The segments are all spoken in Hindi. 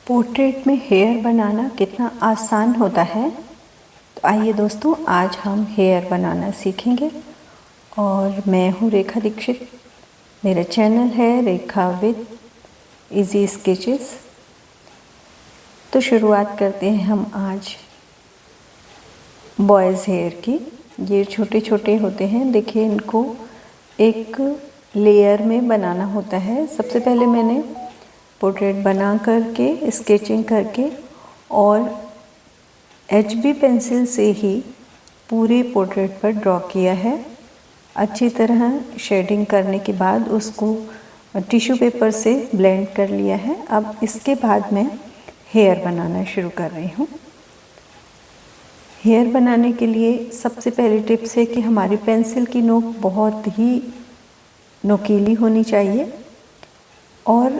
पोर्ट्रेट में हेयर बनाना कितना आसान होता है। तो आइए दोस्तों, आज हम हेयर बनाना सीखेंगे। और मैं हूँ रेखा दीक्षित। मेरा चैनल है रेखा विद इजी स्केचेस। तो शुरुआत करते हैं हम आज बॉयज़ हेयर की। ये छोटे छोटे होते हैं, देखिए इनको एक लेयर में बनाना होता है। सबसे पहले मैंने पोर्ट्रेट बना करके स्केचिंग करके और HB पेंसिल से ही पूरे पोर्ट्रेट पर ड्रॉ किया है। अच्छी तरह शेडिंग करने के बाद उसको टिश्यू पेपर से ब्लेंड कर लिया है। अब इसके बाद मैं हेयर बनाना शुरू कर रही हूँ। हेयर बनाने के लिए सबसे पहली टिप्स है कि हमारी पेंसिल की नोक बहुत ही नोकीली होनी चाहिए और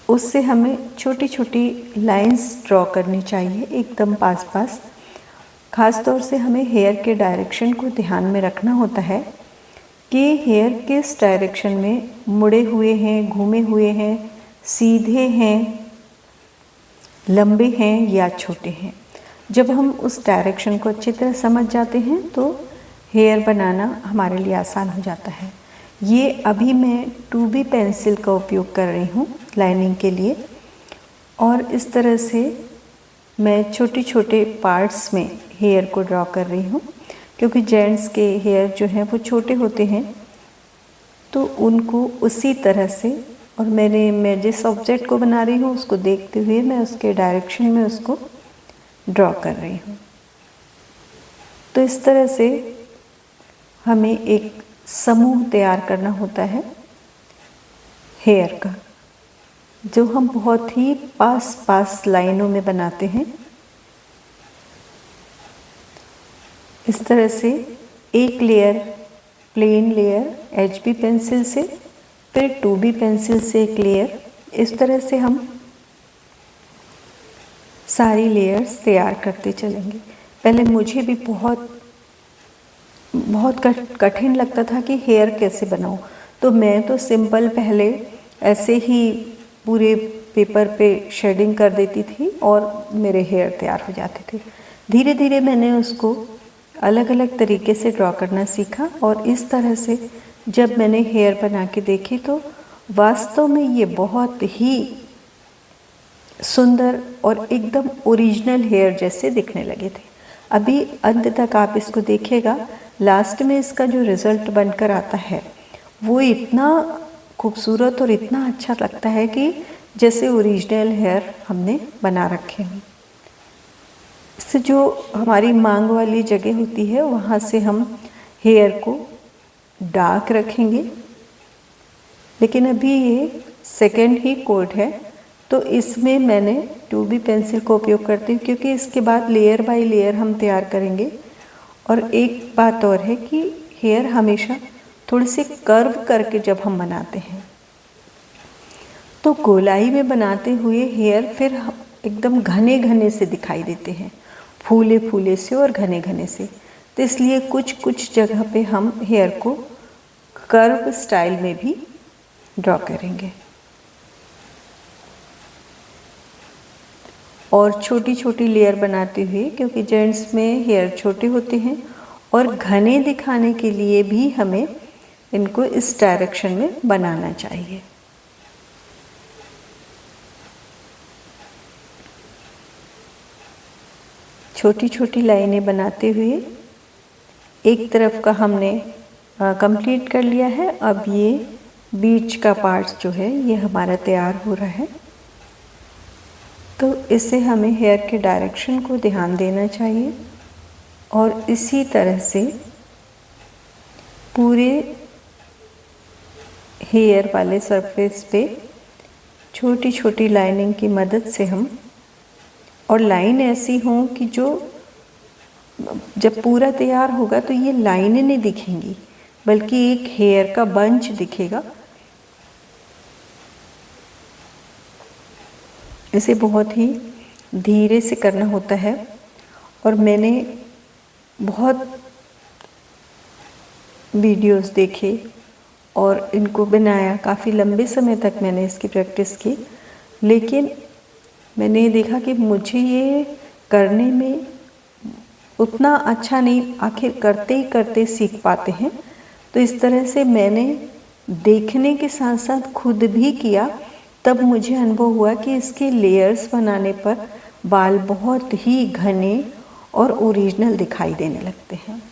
उससे हमें छोटी छोटी लाइंस ड्रॉ करनी चाहिए, एकदम पास पास। ख़ास तौर से हमें हेयर के डायरेक्शन को ध्यान में रखना होता है कि हेयर किस डायरेक्शन में मुड़े हुए हैं, घूमे हुए हैं, सीधे हैं, लंबे हैं या छोटे हैं। जब हम उस डायरेक्शन को अच्छी तरह समझ जाते हैं तो हेयर बनाना हमारे लिए आसान हो जाता है। ये अभी मैं 2B पेंसिल का उपयोग कर रही हूँ लाइनिंग के लिए। और इस तरह से मैं छोटे छोटे पार्ट्स में हेयर को ड्रॉ कर रही हूँ, क्योंकि जेंट्स के हेयर जो हैं वो छोटे होते हैं, तो उनको उसी तरह से। और मैं जिस ऑब्जेक्ट को बना रही हूँ उसको देखते हुए मैं उसके डायरेक्शन में उसको ड्रॉ कर रही हूँ। तो इस तरह से हमें एक समूह तैयार करना होता है हेयर का, जो हम बहुत ही पास पास लाइनों में बनाते हैं। इस तरह से एक layer, plain layer HB pencil से, फिर 2B पेंसिल से एक लेयर, इस तरह से हम सारी लेयर्स तैयार करते चलेंगे। पहले मुझे भी बहुत कठिन लगता था कि हेयर कैसे बनाऊं, तो मैं तो सिंपल पहले ऐसे ही पूरे पेपर पे शेडिंग कर देती थी और मेरे हेयर तैयार हो जाते थे। धीरे धीरे मैंने उसको अलग अलग तरीके से ड्रॉ करना सीखा और इस तरह से जब मैंने हेयर बना के देखी तो वास्तव में ये बहुत ही सुंदर और एकदम ओरिजिनल हेयर जैसे दिखने लगे थे। अभी अंत तक आप इसको देखिएगा, लास्ट में इसका जो रिज़ल्ट बनकर आता है वो इतना खूबसूरत और इतना अच्छा लगता है कि जैसे ओरिजिनल हेयर हमने बना रखे हैं। इससे जो हमारी मांग वाली जगह होती है वहाँ से हम हेयर को डार्क रखेंगे। लेकिन अभी ये सेकेंड ही कोट है, तो इसमें मैंने 2B पेंसिल का उपयोग करती हूँ, क्योंकि इसके बाद लेयर बाय लेयर हम तैयार करेंगे। और एक बात और है कि हेयर हमेशा थोड़े से कर्व करके जब हम बनाते हैं तो गोलाई में बनाते हुए हेयर फिर एकदम घने घने से दिखाई देते हैं, फूले फूले से और घने घने से। तो इसलिए कुछ कुछ जगह पे हम हेयर को कर्व स्टाइल में भी ड्रॉ करेंगे। और छोटी छोटी लेयर बनाते हुए, क्योंकि जेंट्स में हेयर छोटे होते हैं और घने दिखाने के लिए भी हमें इनको इस डायरेक्शन में बनाना चाहिए। छोटी छोटी लाइनें बनाते हुए एक तरफ का हमने कंप्लीट कर लिया है। अब ये बीच का पार्ट जो है ये हमारा तैयार हो रहा है। तो इससे हमें हेयर के डायरेक्शन को ध्यान देना चाहिए और इसी तरह से पूरे हेयर वाले सरफेस पे छोटी छोटी लाइनिंग की मदद से हम, और लाइन ऐसी हो कि जो जब पूरा तैयार होगा तो ये लाइनें नहीं दिखेंगी बल्कि एक हेयर का बंच दिखेगा। इसे बहुत ही धीरे से करना होता है और मैंने बहुत वीडियोस देखे और इनको बनाया। काफ़ी लंबे समय तक मैंने इसकी प्रैक्टिस की, लेकिन मैंने देखा कि मुझे ये करने में उतना अच्छा नहीं, आखिर करते ही करते सीख पाते हैं। तो इस तरह से मैंने देखने के साथ साथ खुद भी किया, तब मुझे अनुभव हुआ कि इसके लेयर्स बनाने पर बाल बहुत ही घने और ओरिजिनल दिखाई देने लगते हैं।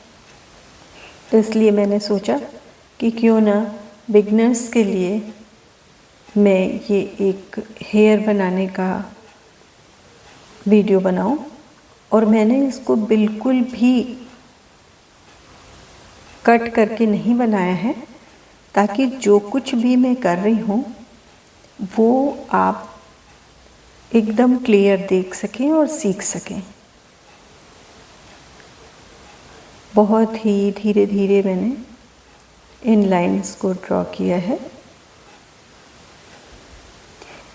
तो इसलिए मैंने सोचा कि क्यों ना बिगनर्स के लिए मैं ये एक हेयर बनाने का वीडियो बनाऊं। और मैंने इसको बिल्कुल भी कट करके नहीं बनाया है, ताकि जो कुछ भी मैं कर रही हूँ वो आप एकदम क्लियर देख सकें और सीख सकें। बहुत ही धीरे धीरे मैंने इन लाइंस को ड्रॉ किया है।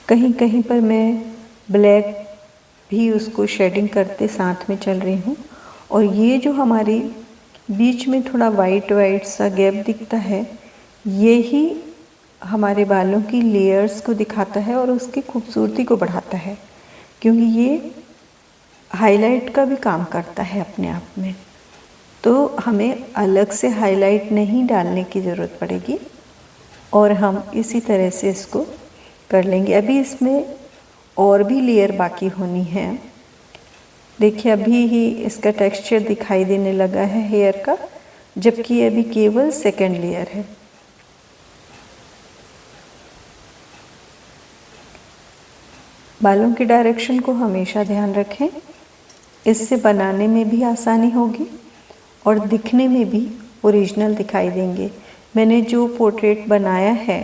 कहीं कहीं पर मैं ब्लैक भी उसको शेडिंग करते साथ में चल रही हूँ। और ये जो हमारी बीच में थोड़ा वाइट वाइट सा गैप दिखता है, ये ही हमारे बालों की लेयर्स को दिखाता है और उसकी खूबसूरती को बढ़ाता है, क्योंकि ये हाईलाइट का भी काम करता है अपने आप में। तो हमें अलग से हाईलाइट नहीं डालने की ज़रूरत पड़ेगी और हम इसी तरह से इसको कर लेंगे। अभी इसमें और भी लेयर बाकी होनी है। देखिए अभी ही इसका टेक्सचर दिखाई देने लगा है हेयर का, जबकि अभी केवल सेकंड लेयर है। बालों की डायरेक्शन को हमेशा ध्यान रखें, इससे बनाने में भी आसानी होगी और दिखने में भी ओरिजिनल दिखाई देंगे। मैंने जो पोर्ट्रेट बनाया है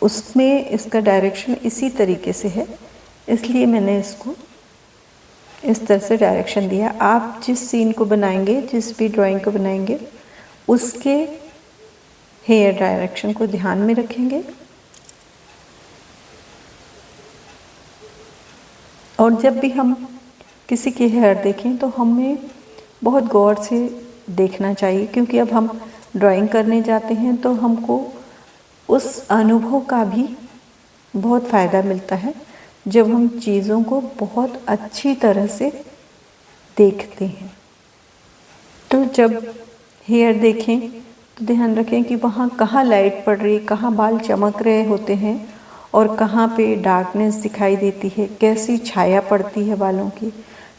उसमें इसका डायरेक्शन इसी तरीके से है, इसलिए मैंने इसको इस तरह से डायरेक्शन दिया। आप जिस सीन को बनाएंगे, जिस भी ड्राइंग को बनाएंगे, उसके हेयर डायरेक्शन को ध्यान में रखेंगे और जब भी हम किसी के हेयर देखें तो हमें बहुत गौर से देखना चाहिए, क्योंकि अब हम ड्राइंग करने जाते हैं तो हमको उस अनुभव का भी बहुत फ़ायदा मिलता है जब हम चीज़ों को बहुत अच्छी तरह से देखते हैं। तो जब हेयर देखें तो ध्यान रखें कि वहाँ कहाँ लाइट पड़ रही है, कहाँ बाल चमक रहे होते हैं और कहाँ पे डार्कनेस दिखाई देती है, कैसी छाया पड़ती है बालों की।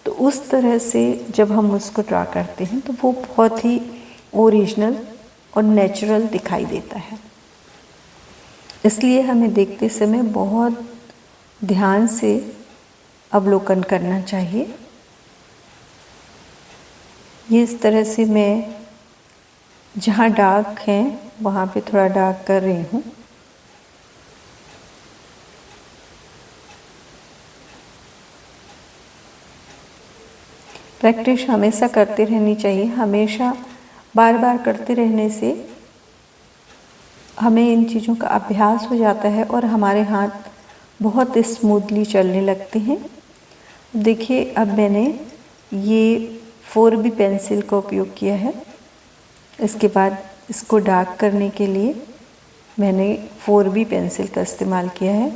तो उस तरह से जब हम उसको ड्रा करते हैं तो वो बहुत ही ओरिजिनल और नेचुरल दिखाई देता है। इसलिए हमें देखते समय बहुत ध्यान से अवलोकन करना चाहिए। ये इस तरह से मैं जहाँ डार्क है वहाँ पे थोड़ा डार्क कर रही हूँ। प्रैक्टिस हमेशा करते रहनी चाहिए। हमेशा बार बार करते रहने से हमें इन चीज़ों का अभ्यास हो जाता है और हमारे हाथ बहुत स्मूथली चलने लगते हैं। देखिए अब मैंने ये 4B पेंसिल का उपयोग किया है। इसके बाद इसको डार्क करने के लिए मैंने 4B पेंसिल का इस्तेमाल किया है।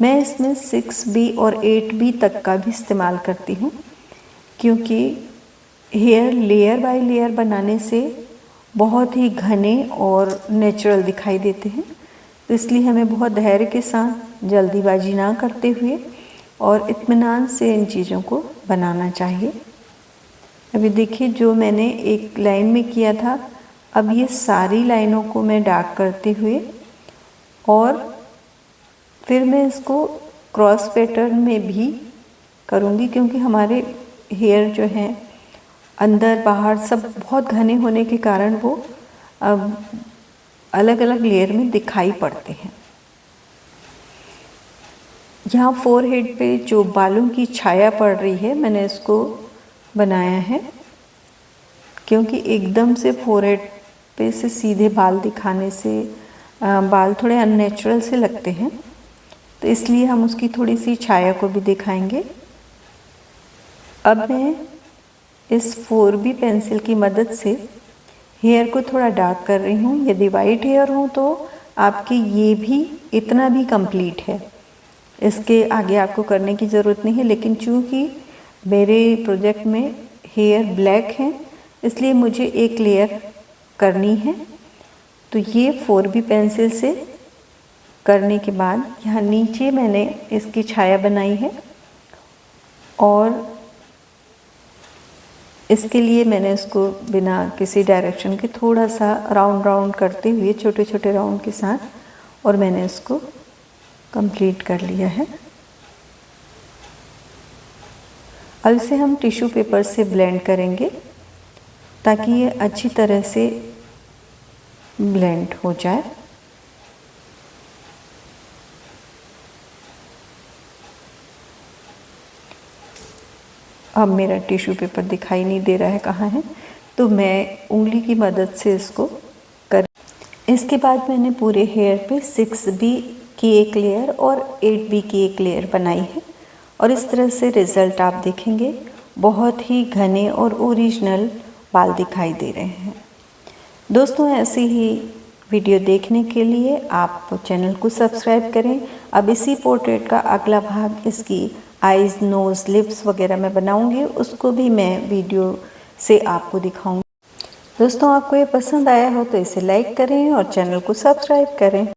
मैं इसमें 6B और 8B तक का भी इस्तेमाल करती हूँ, क्योंकि हेयर लेयर बाय लेयर बनाने से बहुत ही घने और नेचुरल दिखाई देते हैं। तो इसलिए हमें बहुत धैर्य के साथ, जल्दीबाजी ना करते हुए और इत्मीनान से इन चीज़ों को बनाना चाहिए। अभी देखिए जो मैंने एक लाइन में किया था, अब ये सारी लाइनों को मैं डार्क करते हुए और फिर मैं इसको क्रॉस पैटर्न में भी करूँगी, क्योंकि हमारे हेयर जो हैं अंदर बाहर सब बहुत घने होने के कारण वो अलग अलग लेयर में दिखाई पड़ते हैं। यहाँ फोरहेड पे जो बालों की छाया पड़ रही है, मैंने इसको बनाया है, क्योंकि एकदम से फोरहेड पे से सीधे बाल दिखाने से बाल थोड़े अननेचुरल से लगते हैं। तो इसलिए हम उसकी थोड़ी सी छाया को भी दिखाएंगे। अब मैं इस 4B पेंसिल की मदद से हेयर को थोड़ा डार्क कर रही हूँ। यदि वाइट हेयर हो तो आपके ये भी इतना भी कंप्लीट है, इसके आगे आपको करने की ज़रूरत नहीं है। लेकिन चूँकि मेरे प्रोजेक्ट में हेयर ब्लैक है इसलिए मुझे एक लेयर करनी है। तो ये 4B पेंसिल से करने के बाद यहाँ नीचे मैंने इसकी छाया बनाई है और इसके लिए मैंने इसको बिना किसी डायरेक्शन के थोड़ा सा राउंड राउंड करते हुए छोटे छोटे राउंड के साथ और मैंने इसको कंप्लीट कर लिया है। अब इसे हम टिश्यू पेपर से ब्लेंड करेंगे ताकि ये अच्छी तरह से ब्लेंड हो जाए। अब मेरा टिश्यू पेपर दिखाई नहीं दे रहा है कहाँ है, तो मैं उंगली की मदद से इसको कर। इसके बाद मैंने पूरे हेयर पे 6B की एक लेयर और 8B की एक लेयर बनाई है और इस तरह से रिज़ल्ट आप देखेंगे, बहुत ही घने और ओरिजिनल बाल दिखाई दे रहे हैं। दोस्तों ऐसी ही वीडियो देखने के लिए आप चैनल को सब्सक्राइब करें। अब इसी पोर्ट्रेट का अगला भाग, इसकी आइज़, नोज़, लिप्स वगैरह मैं बनाऊंगी, उसको भी मैं वीडियो से आपको दिखाऊंगी। दोस्तों आपको ये पसंद आया हो तो इसे लाइक करें और चैनल को सब्सक्राइब करें।